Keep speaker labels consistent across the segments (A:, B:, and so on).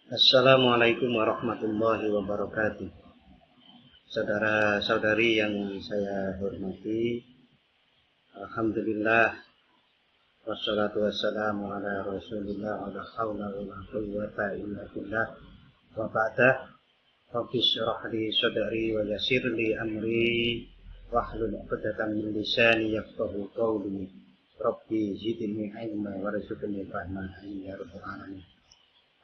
A: Assalamualaikum warahmatullahi wabarakatuh. Saudara-saudari yang saya hormati, Alhamdulillah wassalatu wassalamu ala Rasulillah wa la haula wa la quwwata illa billah wa ba'da. Rabbi shrah li sadri wa yassir li amri wahlul 'uqdatam min lisani yafqahu qawli. Rabbi zidni ilma warzuqni fahma ya rabbal alamin.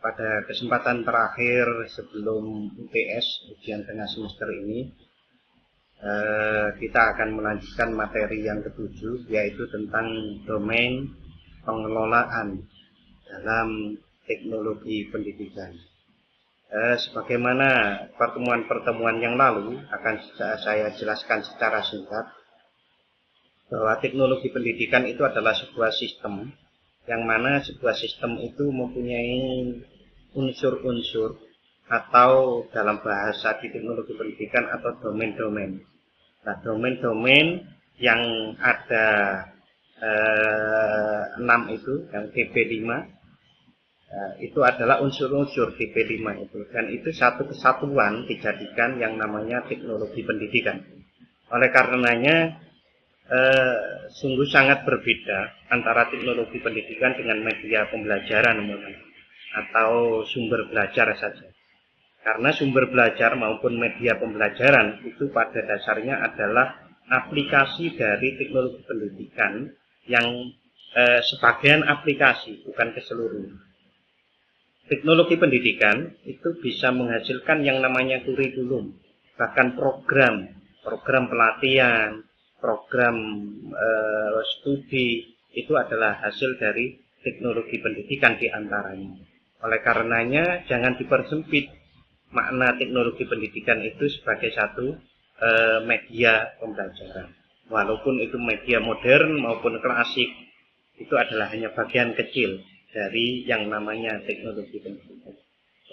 A: Pada kesempatan terakhir sebelum UTS, ujian tengah semester ini, kita akan melanjutkan materi yang ketujuh, yaitu tentang domain pengelolaan dalam teknologi pendidikan. Sebagaimana pertemuan-pertemuan yang lalu, akan saya jelaskan secara singkat bahwa teknologi pendidikan itu adalah sebuah sistem, yang mana sebuah sistem itu mempunyai unsur-unsur atau dalam bahasa di teknologi pendidikan atau domain-domain. Nah, domain-domain yang ada 6 itu, yang DB5, itu adalah unsur-unsur DB5 itu. Dan itu satu kesatuan dijadikan yang namanya teknologi pendidikan. Oleh karenanya, sungguh sangat berbeda antara teknologi pendidikan dengan media pembelajaran atau sumber belajar saja. Karena sumber belajar maupun media pembelajaran itu pada dasarnya adalah aplikasi dari teknologi pendidikan yang sebagian aplikasi, bukan keseluruhan. Teknologi pendidikan itu bisa menghasilkan yang namanya kurikulum, bahkan program pelatihan, program studi, itu adalah hasil dari teknologi pendidikan diantaranya. Oleh karenanya jangan dipersempit makna teknologi pendidikan itu sebagai satu media pembelajaran. Walaupun itu media modern maupun klasik, itu adalah hanya bagian kecil dari yang namanya teknologi pendidikan.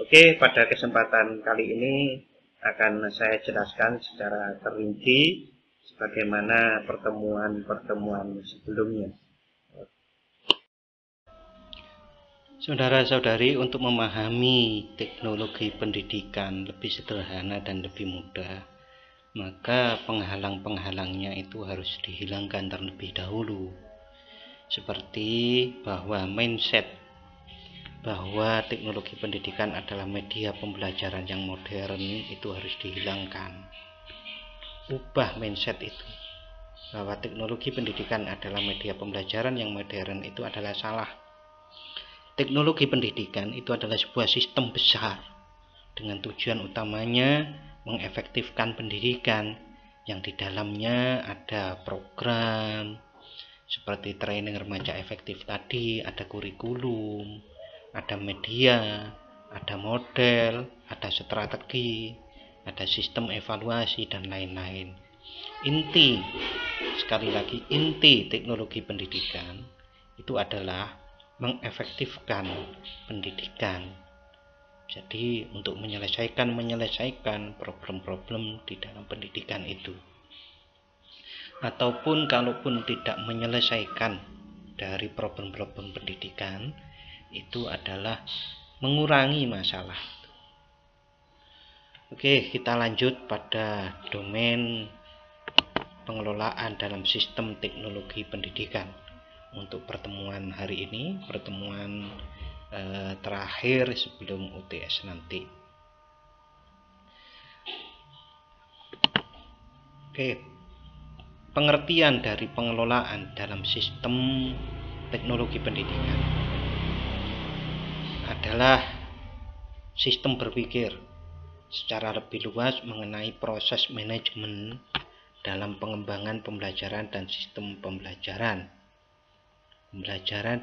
A: Oke, pada kesempatan kali ini akan saya jelaskan secara terrinci sebagaimana pertemuan-pertemuan sebelumnya. Saudara-saudari, untuk memahami teknologi pendidikan lebih sederhana dan lebih mudah, maka penghalang-penghalangnya itu harus dihilangkan terlebih dahulu. Seperti bahwa mindset bahwa teknologi pendidikan adalah media pembelajaran yang modern itu harus dihilangkan. Ubah mindset itu, bahwa teknologi pendidikan adalah media pembelajaran yang modern, itu adalah salah. Teknologi pendidikan itu adalah sebuah sistem besar dengan tujuan utamanya mengefektifkan pendidikan, yang di dalamnya ada program seperti training remaja efektif tadi, ada kurikulum, ada media, ada model, ada strategi, ada sistem evaluasi, dan lain-lain. Sekali lagi, inti teknologi pendidikan itu adalah mengefektifkan pendidikan. Jadi untuk menyelesaikan problem-problem di dalam pendidikan itu. Ataupun kalaupun tidak menyelesaikan dari problem-problem pendidikan, itu adalah mengurangi masalah. Oke, kita lanjut pada domain pengelolaan dalam sistem teknologi pendidikan. Untuk pertemuan hari ini, pertemuan terakhir sebelum UTS nanti. Oke, pengertian dari pengelolaan dalam sistem teknologi pendidikan adalah sistem berpikir secara lebih luas mengenai proses manajemen dalam pengembangan pembelajaran dan sistem pembelajaran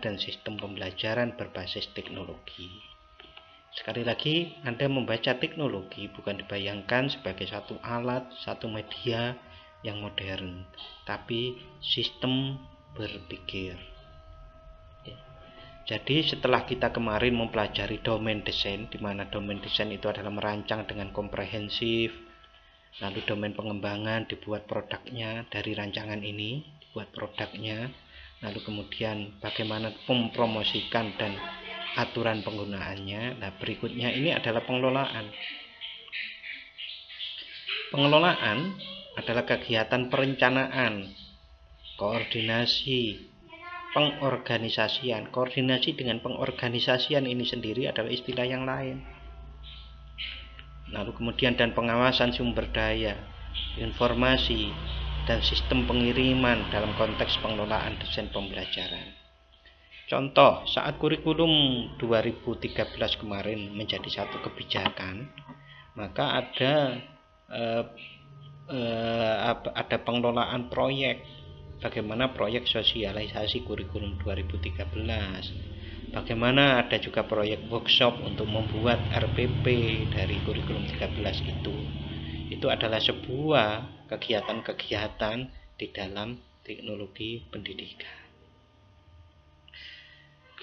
A: dan sistem pembelajaran berbasis teknologi. Sekali lagi, Anda membaca teknologi bukan dibayangkan sebagai satu alat, satu media yang modern, tapi sistem berpikir. Jadi setelah kita kemarin mempelajari domain desain, di mana domain desain itu adalah merancang dengan komprehensif, lalu domain pengembangan dibuat produknya, dari rancangan ini dibuat produknya, lalu kemudian bagaimana mempromosikan dan aturan penggunaannya. Nah, berikutnya ini adalah pengelolaan. Pengelolaan adalah kegiatan perencanaan, koordinasi, pengorganisasian. Koordinasi dengan pengorganisasian ini sendiri adalah istilah yang lain. Lalu kemudian dan pengawasan sumber daya, informasi, dan sistem pengiriman dalam konteks pengelolaan desain pembelajaran. Contoh, saat kurikulum 2013 kemarin menjadi satu kebijakan, maka ada pengelolaan proyek. Bagaimana proyek sosialisasi kurikulum 2013. Bagaimana ada juga proyek workshop untuk membuat RPP dari kurikulum 13 itu. Itu adalah sebuah kegiatan-kegiatan di dalam teknologi pendidikan.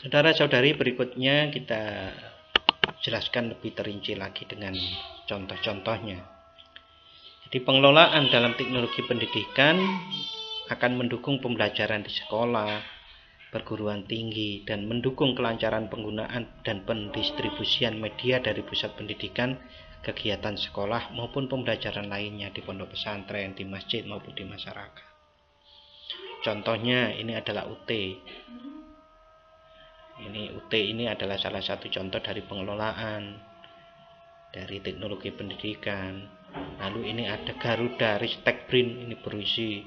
A: Saudara-saudari, berikutnya kita jelaskan lebih terinci lagi dengan contoh-contohnya. Jadi pengelolaan dalam teknologi pendidikan akan mendukung pembelajaran di sekolah, perguruan tinggi, dan mendukung kelancaran penggunaan dan pendistribusian media dari pusat pendidikan, kegiatan sekolah maupun pembelajaran lainnya di pondok pesantren, di masjid maupun di masyarakat. Contohnya ini adalah UT. UT ini adalah salah satu contoh dari pengelolaan dari teknologi pendidikan. Lalu ini ada Garuda Ristek Brin, ini berisi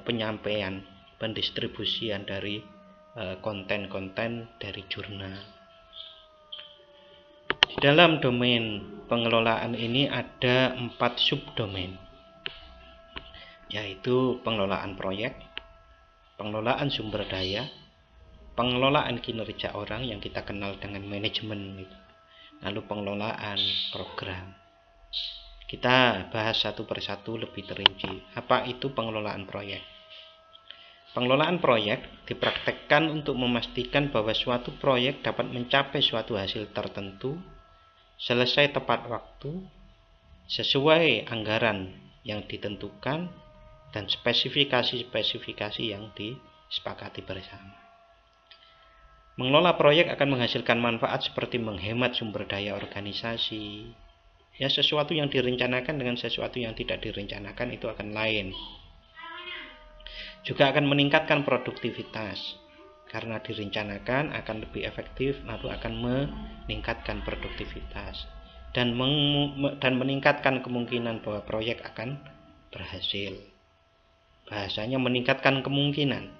A: penyampaian, pendistribusian dari konten-konten dari jurnal. Di dalam domain pengelolaan ini ada 4 subdomain, yaitu pengelolaan proyek, pengelolaan sumber daya, pengelolaan kinerja orang yang kita kenal dengan manajemen, lalu pengelolaan program. Kita bahas satu persatu lebih terinci. Apa itu pengelolaan proyek? Pengelolaan proyek dipraktekkan untuk memastikan bahwa suatu proyek dapat mencapai suatu hasil tertentu, selesai tepat waktu, sesuai anggaran yang ditentukan, dan spesifikasi-spesifikasi yang disepakati bersama. Mengelola proyek akan menghasilkan manfaat seperti menghemat sumber daya organisasi. Ya, sesuatu yang direncanakan dengan sesuatu yang tidak direncanakan itu akan lain. Juga akan meningkatkan produktivitas. Karena direncanakan akan lebih efektif, lalu akan meningkatkan produktivitas. Dan meningkatkan kemungkinan bahwa proyek akan berhasil. Bahasanya meningkatkan kemungkinan.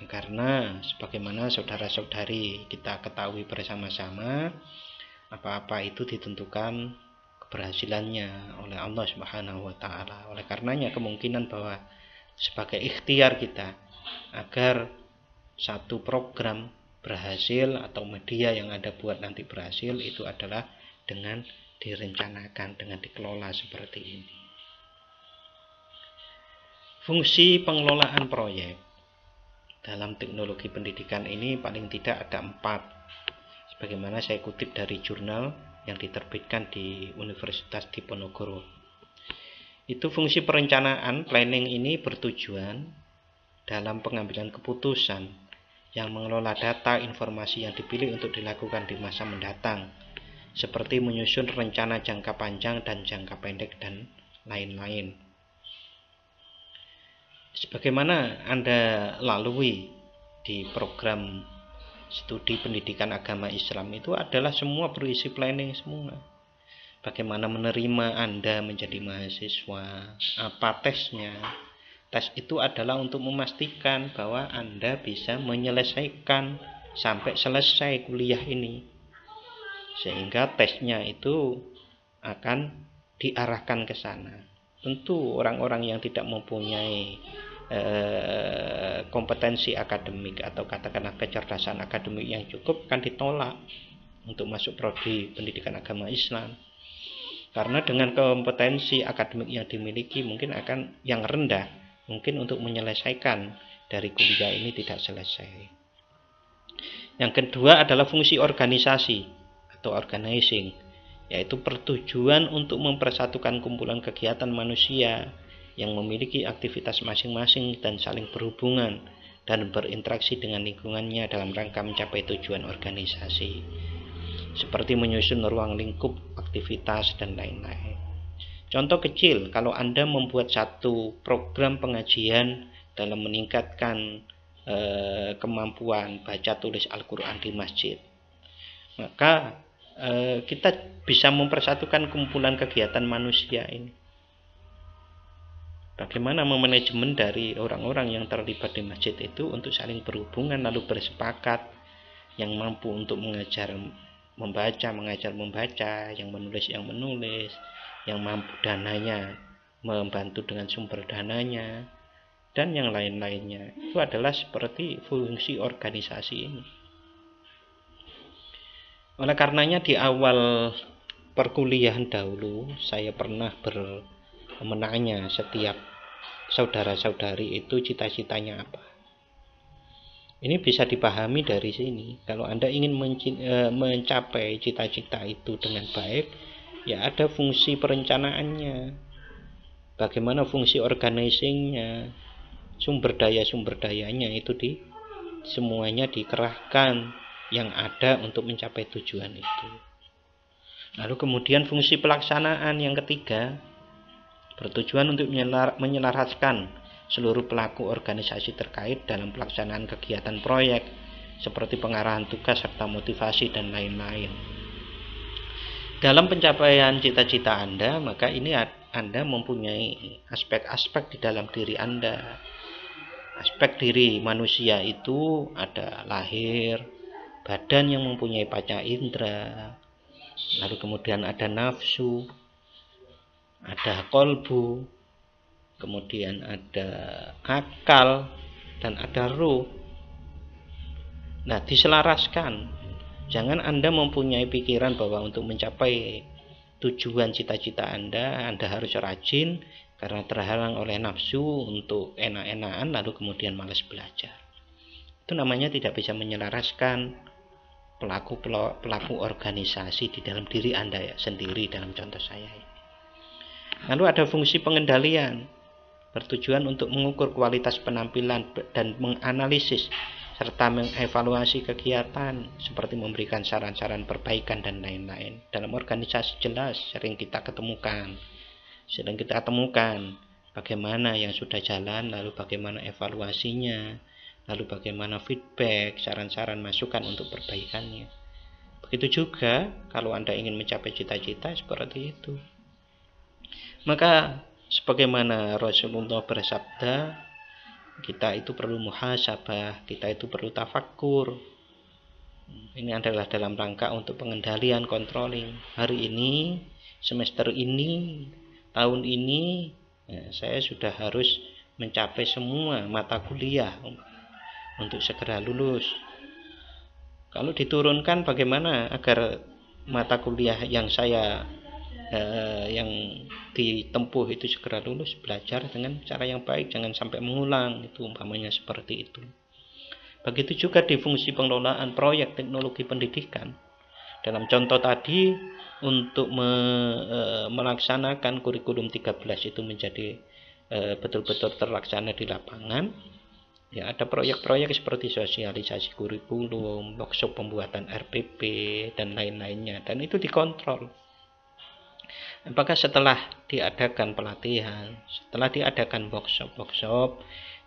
A: Karena sebagaimana saudara-saudari kita ketahui bersama-sama, apa-apa itu ditentukan keberhasilannya oleh Allah Subhanahu wa taala. Oleh karenanya kemungkinan bahwa sebagai ikhtiar kita agar satu program berhasil atau media yang ada buat nanti berhasil itu adalah dengan direncanakan, dengan dikelola seperti ini. Fungsi pengelolaan proyek dalam teknologi pendidikan ini paling tidak ada 4. Sebagaimana saya kutip dari jurnal yang diterbitkan di Universitas Diponegoro. Itu fungsi perencanaan, planning ini bertujuan dalam pengambilan keputusan yang mengelola data informasi yang dipilih untuk dilakukan di masa mendatang, seperti menyusun rencana jangka panjang dan jangka pendek dan lain-lain. Sebagaimana Anda lalui di program studi pendidikan agama Islam itu adalah semua berisi planning semua. Bagaimana menerima Anda menjadi mahasiswa, apa tesnya. Tes itu adalah untuk memastikan bahwa Anda bisa menyelesaikan sampai selesai kuliah ini. Sehingga tesnya itu akan diarahkan ke sana. Tentu orang-orang yang tidak mempunyai kompetensi akademik atau katakanlah kecerdasan akademik yang cukup akan ditolak untuk masuk prodi pendidikan agama Islam. Karena dengan kompetensi akademik yang dimiliki mungkin akan yang rendah, mungkin untuk menyelesaikan dari kuliah ini tidak selesai. Yang kedua adalah fungsi organisasi atau organizing, yaitu pertujuan untuk mempersatukan kumpulan kegiatan manusia yang memiliki aktivitas masing-masing dan saling berhubungan
B: dan berinteraksi dengan lingkungannya dalam rangka mencapai tujuan organisasi, seperti menyusun ruang lingkup, aktivitas, dan lain-lain. Contoh kecil, kalau Anda membuat satu program pengajian dalam meningkatkan kemampuan baca tulis Al-Quran di masjid, maka kita bisa mempersatukan kumpulan kegiatan manusia ini. Bagaimana memanajemen dari orang-orang yang terlibat di masjid itu untuk saling berhubungan lalu bersepakat, yang mampu untuk mengajar membaca, mengajar membaca, yang menulis yang mampu dananya membantu dengan sumber dananya, dan yang lain-lainnya. Itu adalah seperti fungsi organisasi ini. Oleh karenanya di awal perkuliahan dahulu saya pernah menanya setiap saudara-saudari itu cita-citanya apa. Ini bisa dipahami dari sini. Kalau Anda ingin mencapai cita-cita itu dengan baik, ya ada fungsi perencanaannya, bagaimana fungsi organizingnya, sumber dayanya itu semuanya dikerahkan yang ada untuk mencapai tujuan itu. Lalu kemudian fungsi pelaksanaan yang ketiga, bertujuan untuk menyelaraskan seluruh pelaku organisasi terkait dalam pelaksanaan kegiatan proyek seperti pengarahan tugas serta motivasi dan lain-lain. Dalam pencapaian cita-cita Anda, maka ini Anda mempunyai aspek-aspek di dalam diri Anda. Aspek diri manusia itu ada lahir, badan yang mempunyai panca indera, lalu kemudian ada nafsu, ada kolbu, kemudian ada akal, dan ada ruh. Nah, diselaraskan. Jangan Anda mempunyai pikiran bahwa untuk mencapai tujuan cita-cita Anda harus rajin karena terhalang oleh nafsu untuk enak-enakan lalu kemudian malas belajar. Itu namanya tidak bisa menyelaraskan pelaku organisasi di dalam diri Anda ya sendiri dalam contoh saya ini. Lalu ada fungsi pengendalian, bertujuan untuk mengukur kualitas penampilan dan menganalisis serta mengevaluasi kegiatan seperti memberikan saran-saran perbaikan dan lain-lain. Dalam organisasi jelas sering kita temukan bagaimana yang sudah jalan, lalu bagaimana evaluasinya, lalu bagaimana feedback, saran-saran, masukan untuk perbaikannya. Begitu juga kalau Anda ingin mencapai cita-cita seperti itu. Maka sebagaimana Rasulullah bersabda, kita itu perlu muhasabah, kita itu perlu tafakkur. Ini adalah dalam rangka untuk pengendalian, controlling. Hari ini, semester ini, tahun ini, saya sudah harus mencapai semua mata kuliah untuk segera lulus. Kalau diturunkan bagaimana agar mata kuliah yang saya yang ditempuh itu segera lulus, belajar dengan cara yang baik, jangan sampai mengulang, itu umpamanya seperti itu. Begitu juga di fungsi pengelolaan proyek teknologi pendidikan. Dalam contoh tadi, untuk melaksanakan kurikulum 13 itu menjadi betul-betul terlaksana di lapangan, ya ada proyek-proyek seperti sosialisasi kurikulum, workshop pembuatan RPP, dan lain-lainnya, dan itu dikontrol. Apakah setelah diadakan pelatihan, setelah diadakan workshop,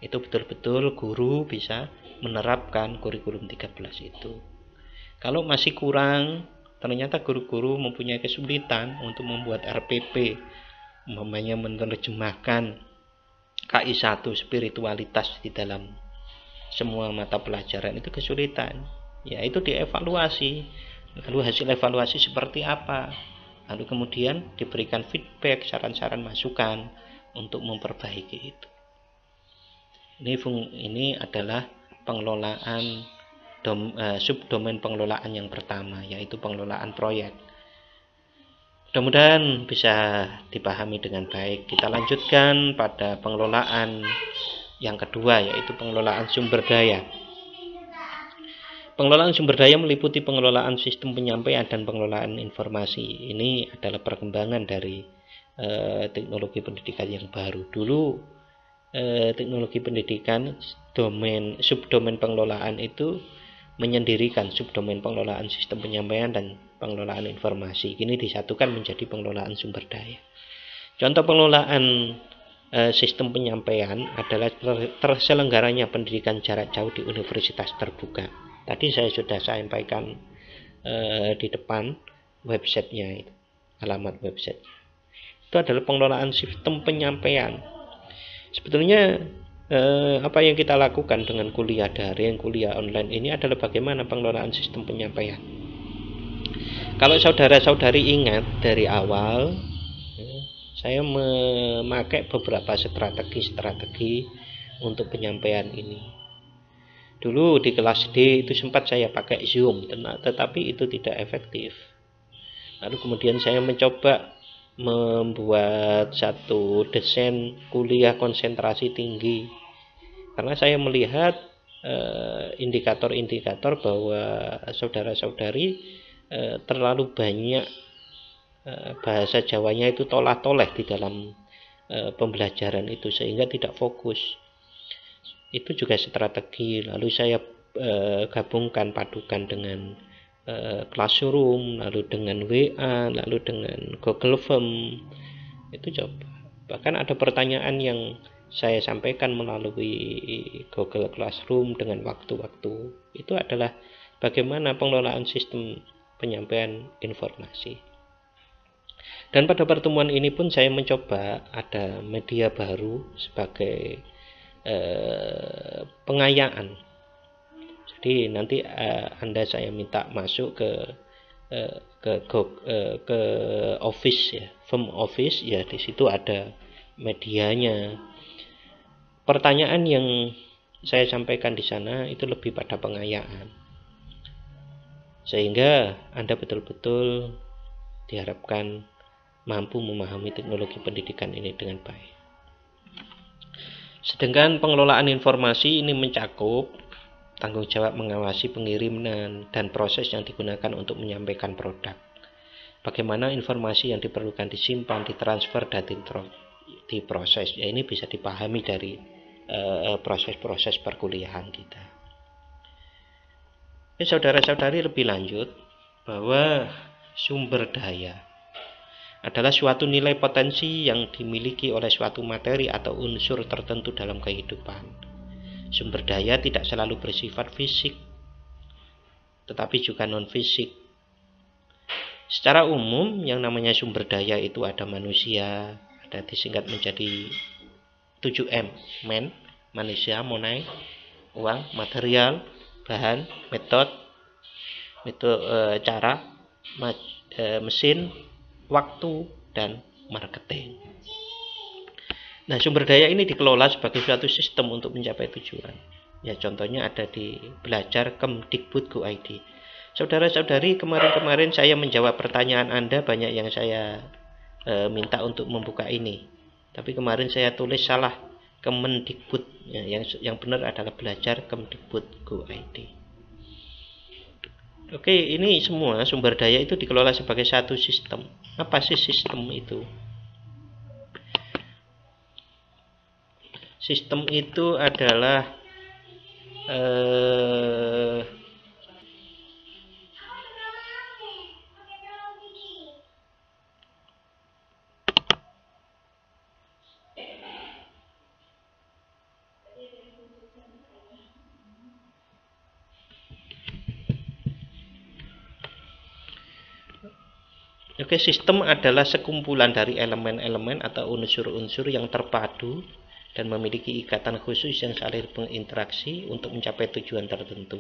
B: itu betul-betul guru bisa menerapkan kurikulum 13 itu. Kalau masih kurang, ternyata guru-guru mempunyai kesulitan untuk membuat RPP, umpamanya menerjemahkan KI1 spiritualitas di dalam semua mata pelajaran, itu kesulitan. Ya, itu dievaluasi. Lalu hasil evaluasi seperti apa? Lalu kemudian diberikan feedback, saran-saran, masukan untuk memperbaiki itu. Ini adalah pengelolaan subdomain pengelolaan yang pertama, yaitu pengelolaan proyek. Mudah-mudahan bisa dipahami dengan baik. Kita lanjutkan pada pengelolaan yang kedua, yaitu pengelolaan sumber daya. Pengelolaan sumber daya meliputi pengelolaan sistem penyampaian dan pengelolaan informasi. Ini adalah perkembangan dari teknologi pendidikan yang baru. Dulu teknologi pendidikan, subdomain pengelolaan itu menyendirikan subdomain pengelolaan sistem penyampaian dan pengelolaan informasi. Ini disatukan menjadi pengelolaan sumber daya. Contoh pengelolaan sistem penyampaian adalah terselenggaranya pendidikan jarak jauh di universitas terbuka. Tadi saya sudah sampaikan di depan websitenya, itu alamat website. Itu adalah pengelolaan sistem penyampaian. Sebetulnya apa yang kita lakukan dengan kuliah daring, kuliah online ini adalah bagaimana pengelolaan sistem penyampaian. Kalau saudara-saudari ingat dari awal, saya memakai beberapa strategi untuk penyampaian ini. Dulu di kelas D itu sempat saya pakai Zoom, tetapi itu tidak efektif. Lalu kemudian saya mencoba membuat satu desain kuliah konsentrasi tinggi, karena saya melihat indikator-indikator bahwa saudara-saudari terlalu banyak bahasa Jawanya itu tolah-toleh di dalam pembelajaran itu, sehingga tidak fokus. Itu juga strategi. Lalu saya padukan dengan Classroom, lalu dengan WA, lalu dengan Google Form. Itu coba. Bahkan ada pertanyaan yang saya sampaikan melalui Google Classroom dengan waktu-waktu. Itu adalah bagaimana pengelolaan sistem penyampaian informasi. Dan pada pertemuan ini pun saya mencoba ada media baru sebagai pengayaan. Jadi nanti Anda saya minta masuk ke Office ya, Form Office ya, di situ ada medianya. Pertanyaan yang saya sampaikan di sana itu lebih pada pengayaan, sehingga Anda betul-betul diharapkan mampu memahami teknologi pendidikan ini dengan baik. Sedangkan pengelolaan informasi ini mencakup tanggung jawab mengawasi pengiriman dan proses yang digunakan untuk menyampaikan produk. Bagaimana informasi yang diperlukan disimpan, ditransfer, dan diproses. Ya, ini bisa dipahami dari proses-proses perkuliahan kita. Saudara-saudari, lebih lanjut bahwa sumber daya adalah suatu nilai potensi yang dimiliki oleh suatu materi atau unsur tertentu dalam kehidupan. Sumber daya tidak selalu bersifat fisik, tetapi juga non-fisik. Secara umum, yang namanya sumber daya itu ada manusia, ada disingkat menjadi 7M, man, manusia, monai, uang, material, bahan, metode, cara, mesin, waktu, dan marketing. Nah, sumber daya ini dikelola sebagai suatu sistem untuk mencapai tujuan. Ya, contohnya ada di belajar Kemdikbud.go.id. Saudara-saudari, kemarin saya menjawab pertanyaan Anda, banyak yang saya minta untuk membuka ini. Tapi kemarin saya tulis salah, Kemendikbud. Ya, yang benar adalah belajar Kemdikbud.go.id. Oke, ini semua sumber daya itu dikelola sebagai satu sistem. Apa sih sistem itu? Sistem itu adalah sistem adalah sekumpulan dari elemen-elemen atau unsur-unsur yang terpadu dan memiliki ikatan khusus yang saling berinteraksi untuk mencapai tujuan tertentu.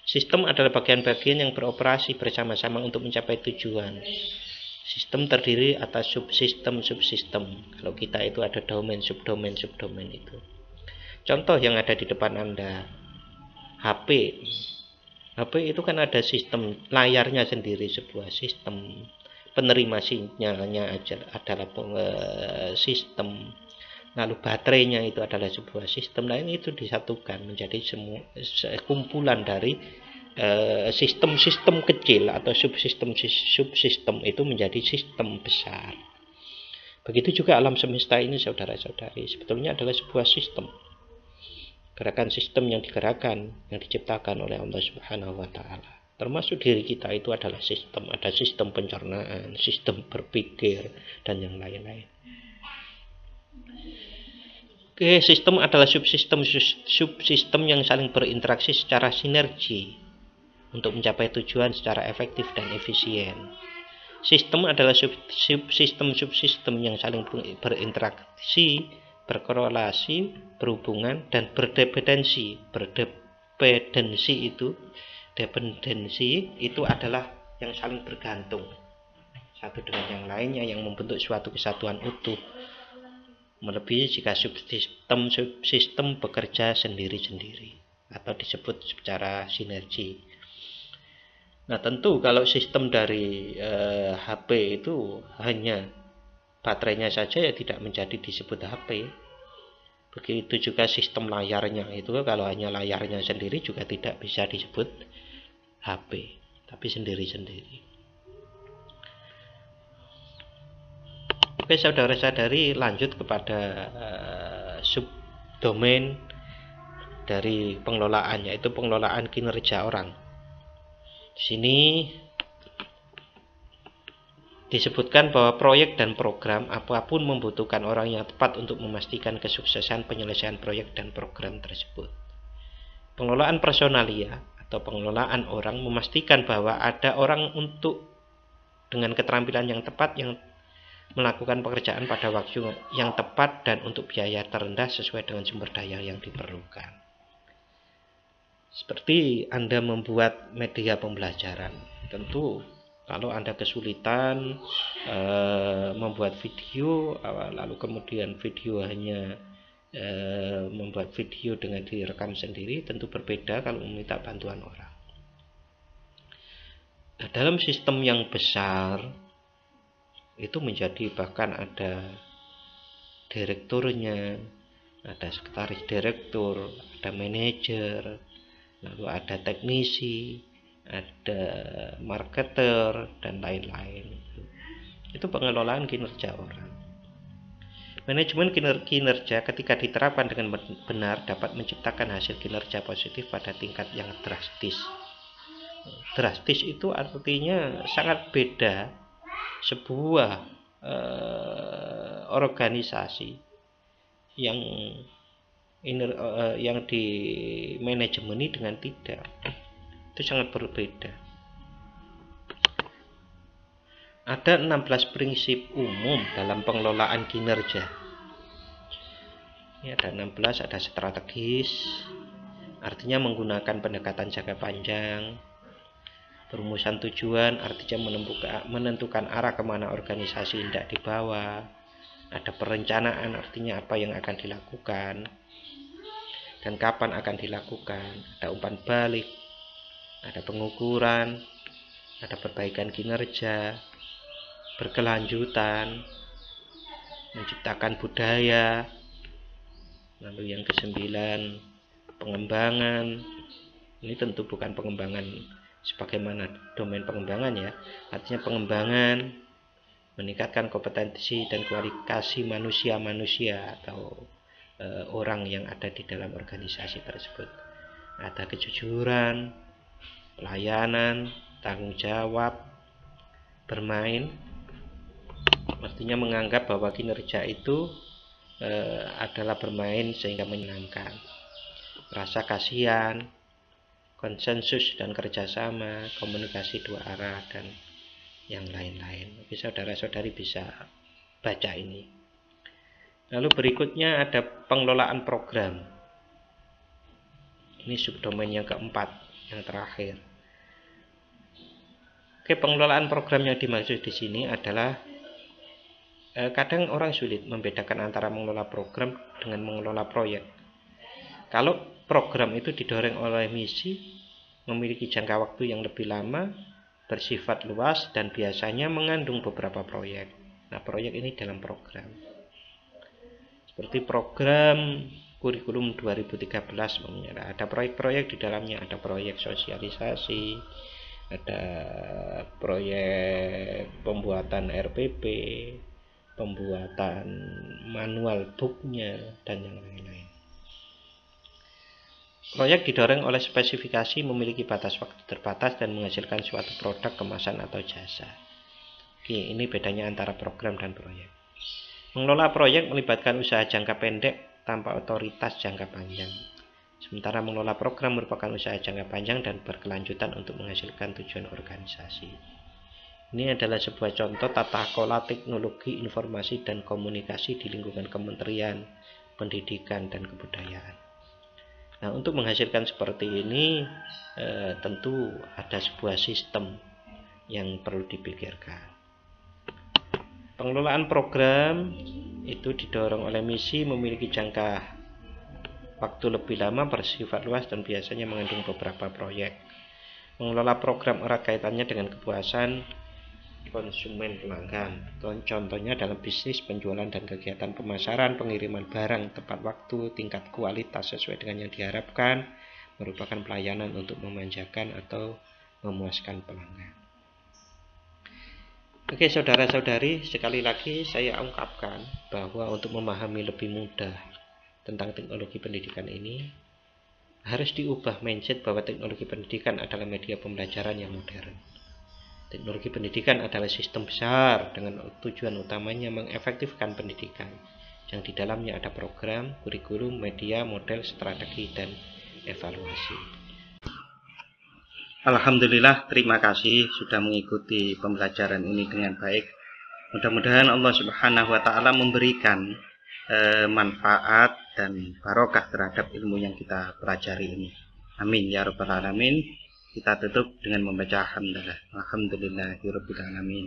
B: Sistem adalah bagian-bagian yang beroperasi bersama-sama untuk mencapai tujuan. Sistem terdiri atas subsistem-subsistem. Kalau kita itu ada domain, subdomain itu. Contoh yang ada di depan Anda, HP. HP itu kan ada sistem layarnya sendiri, sebuah sistem. Penerima sinyalnya adalah sistem. Lalu baterainya itu adalah sebuah sistem. Nah, ini itu disatukan menjadi semua kumpulan dari sistem-sistem kecil atau subsistem itu menjadi sistem besar. Begitu juga alam semesta ini, saudara-saudari, sebetulnya adalah sebuah sistem. Gerakan sistem yang digerakkan, yang diciptakan oleh Allah Subhanahu wa Ta'ala. Termasuk diri kita itu adalah sistem. Ada sistem pencernaan, sistem berpikir, dan yang lain-lain. Oke, sistem adalah subsistem yang saling berinteraksi secara sinergi untuk mencapai tujuan secara efektif dan efisien. Sistem adalah subsistem yang saling berinteraksi, berkorelasi, berhubungan, dan berdependensi. Dependensi itu adalah yang saling bergantung satu dengan yang lainnya, yang membentuk suatu kesatuan utuh. Melebihi jika subsistem bekerja sendiri-sendiri atau disebut secara sinergi. Nah, tentu kalau sistem dari HP itu hanya baterainya saja, ya tidak menjadi disebut HP. Begitu juga sistem layarnya itu, kalau hanya layarnya sendiri juga tidak bisa disebut HP, tapi sendiri-sendiri. Oke, saudara-saudari, lanjut kepada subdomain dari pengelolaan, yaitu pengelolaan kinerja orang. Di sini disebutkan bahwa proyek dan program apapun membutuhkan orang yang tepat untuk memastikan kesuksesan penyelesaian proyek dan program tersebut. Pengelolaan personalia atau pengelolaan orang memastikan bahwa ada orang dengan keterampilan yang tepat yang melakukan pekerjaan pada waktu yang tepat dan untuk biaya terendah sesuai dengan sumber daya yang diperlukan. Seperti Anda membuat media pembelajaran, tentu kalau Anda kesulitan membuat video, lalu kemudian video hanya membuat video dengan direkam sendiri, tentu berbeda kalau meminta bantuan orang. Nah, dalam sistem yang besar itu menjadi bahkan ada direkturnya, ada sekretaris direktur, ada manajer, lalu ada teknisi, ada marketer, dan lain-lain. Itu pengelolaan kinerja orang. Manajemen kinerja ketika diterapkan dengan benar dapat menciptakan hasil kinerja positif pada tingkat yang drastis. Drastis itu artinya sangat beda sebuah organisasi yang di manajemeni dengan tidak, itu sangat berbeda. Ada 16 prinsip umum dalam pengelolaan kinerja. Ini ada 16, ada strategis, artinya menggunakan pendekatan jangka panjang. Perumusan tujuan, artinya menentukan arah kemana organisasi hendak dibawa. Ada perencanaan, artinya apa yang akan dilakukan dan kapan akan dilakukan. Ada umpan balik, ada pengukuran, ada perbaikan kinerja, berkelanjutan, menciptakan budaya. Lalu yang ke-9, pengembangan. Ini tentu bukan pengembangan sebagaimana domain pengembangan ya, artinya pengembangan, meningkatkan kompetensi dan kualifikasi manusia atau orang yang ada di dalam organisasi tersebut. Ada kejujuran, pelayanan, tanggung jawab, bermain, artinya menganggap bahwa kinerja itu adalah bermain sehingga menyenangkan. Rasa kasihan, konsensus dan kerjasama, komunikasi dua arah, dan yang lain-lain. Jadi saudara-saudari bisa baca ini. Lalu berikutnya ada pengelolaan program. Ini subdomain yang keempat, yang terakhir. Oke, pengelolaan program yang dimaksud di sini adalah kadang orang sulit membedakan antara mengelola program dengan mengelola proyek. Kalau program itu didorong oleh misi, memiliki jangka waktu yang lebih lama, bersifat luas, dan biasanya mengandung beberapa proyek. Nah, proyek ini dalam program. Seperti program kurikulum 2013, ada proyek-proyek di dalamnya, ada proyek sosialisasi, ada proyek pembuatan RPP, pembuatan manual booknya, dan yang lain-lain. Proyek didorong oleh spesifikasi memiliki batas waktu terbatas dan menghasilkan suatu produk, kemasan, atau jasa. Oke, ini bedanya antara program dan proyek. Mengelola proyek melibatkan usaha jangka pendek tanpa otoritas jangka panjang. Sementara mengelola program merupakan usaha jangka panjang dan berkelanjutan untuk menghasilkan tujuan organisasi. Ini adalah sebuah contoh tata kelola teknologi informasi dan komunikasi di lingkungan Kementerian Pendidikan dan Kebudayaan. Nah, untuk menghasilkan seperti ini tentu ada sebuah sistem yang perlu dipikirkan. Pengelolaan program itu didorong oleh misi memiliki jangka waktu lebih lama, bersifat luas, dan biasanya mengandung beberapa proyek. Mengelola program erat kaitannya dengan kepuasan konsumen pelanggan. Contohnya dalam bisnis, penjualan, dan kegiatan pemasaran, pengiriman barang tepat waktu, tingkat kualitas sesuai dengan yang diharapkan, merupakan pelayanan untuk memanjakan atau memuaskan pelanggan. Oke, saudara-saudari, sekali lagi saya ungkapkan bahwa untuk memahami lebih mudah tentang teknologi pendidikan ini, harus diubah mindset bahwa teknologi pendidikan adalah media pembelajaran yang modern. Teknologi pendidikan adalah sistem besar dengan tujuan utamanya mengefektifkan pendidikan, yang di dalamnya ada program, kurikulum, media, model, strategi, dan evaluasi.
A: Alhamdulillah, terima kasih sudah mengikuti pembelajaran ini dengan baik. Mudah-mudahan Allah Subhanahu wa Ta'ala memberikan manfaat dan barokah terhadap ilmu yang kita pelajari ini. Amin ya rabbal alamin. Kita tutup dengan membaca alhamdulillah. Alhamdulillahirabbil alamin.